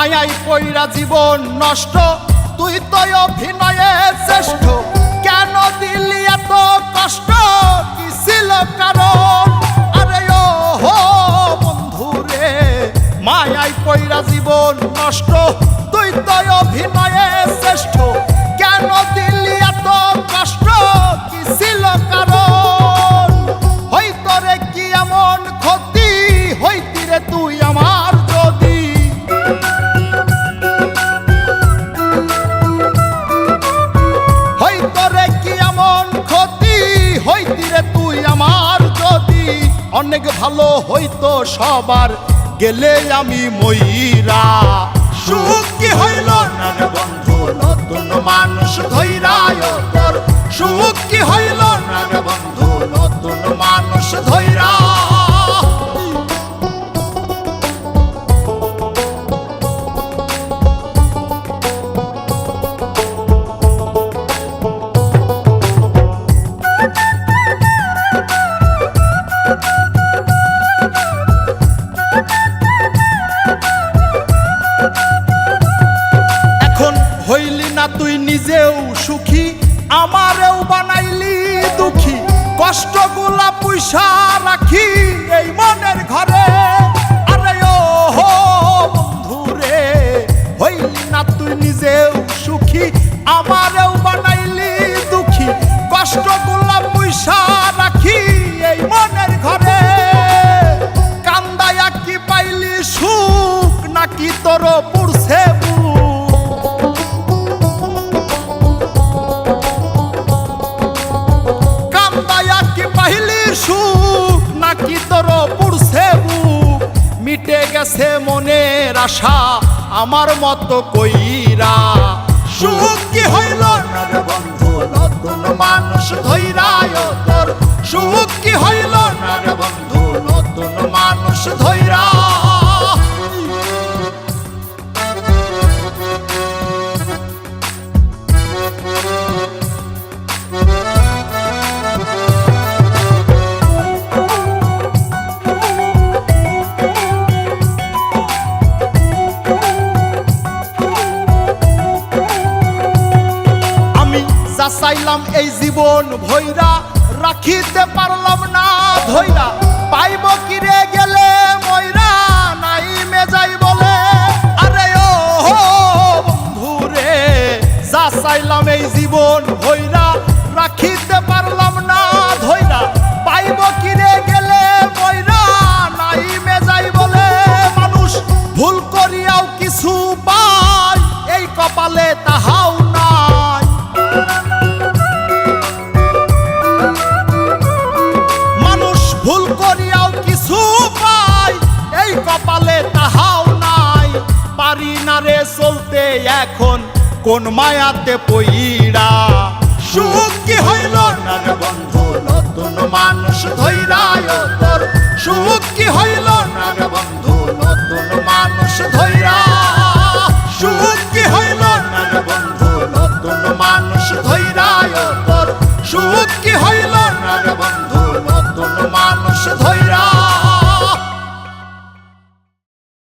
মায়াই পইরা জীবন নষ্ট, তুই তো অভিনয়ে শ্রেষ্ঠ। কেন দিলি এত কষ্ট, কি ছিল কারণ? আরে ও হো বন্ধু রে, মায়াই পইরা জীবন নষ্ট, তুই তো অভিনয়ে শ্রেষ্ঠ। কেন দিলি এত কষ্ট, কি ছিল কারণ? হইতো রে কি এমন ক্ষতি, হইতি রে তুই আমার যদি। হইতো রে কি এমন ক্ষতি, হইতি রে তুই আমার যদি। অনেক ভালো হইতো সবার, গেলে আমি ময়রা। সুখ কি হইল না রে বন্ধু, নতুন মানুষ ধৈরায় তোর। সুখ কি হইল না রে বন্ধু, নতুন মানুষ ধৈরা। হইলি না তুই নিজেও সুখী, আমারেও বানাইলি দুঃখী। কষ্টগুলা পুইসা রাখি এই মনের ঘরে। আরে ও হো বন্ধু রে, হইলি না তুই নিজেও সুখী, আমারেও বানাইলি দুঃখী। কষ্টগুলা পুইসা রাখি এই মনের ঘরে। কান্দায়া কি পাইলি সুখ, নাকি তোর পুরছে সুখ, নাকি তোর পুরছে বুক? মিটে গেছে মনের আশা আমার মতো কইরা। সুখ কি হইল না রে বন্ধু, নতুন মানুষ ধৈরায় তোর। সুখ কি হইল না রে বন্ধু, নতুন মানুষ ধৈরা। চাইলাম এই জীবন ভৈরা, রাখিতে পারলাম না ধৈরা। পাইব কিরে গেলে ময়রা, নাই মেজাই বলে। আরে ও হো বন্ধু রে, যা চাইলাম এই জীবন ভৈরা, রাখিতে পারলাম না ধৈরা। পাইব কিরে গেলে ময়রা, নাই মেজাই বলে। মানুষ ভুল করিয়াও কিছু পায়, এই কপালে তাহাও নাই। ভুল করিয়াও কিছু পাই, এই কপালে তাহাও নাই। পারি না রে চলতে এখন কোন মায়াতে পইরা। সুখ কি হইল না রে বন্ধু, নতুন মানুষ ধৈরায় তোর। সুখ কি হইল না রে বন্ধু, নতুন মানুষ ধৈরা। সুখ কি হইল না রে বন্ধু, নতুন মানুষ ধৈরায় তোর। সুখ কি হইল না রে বন্ধু, নতুন মানুষ ধৈরা।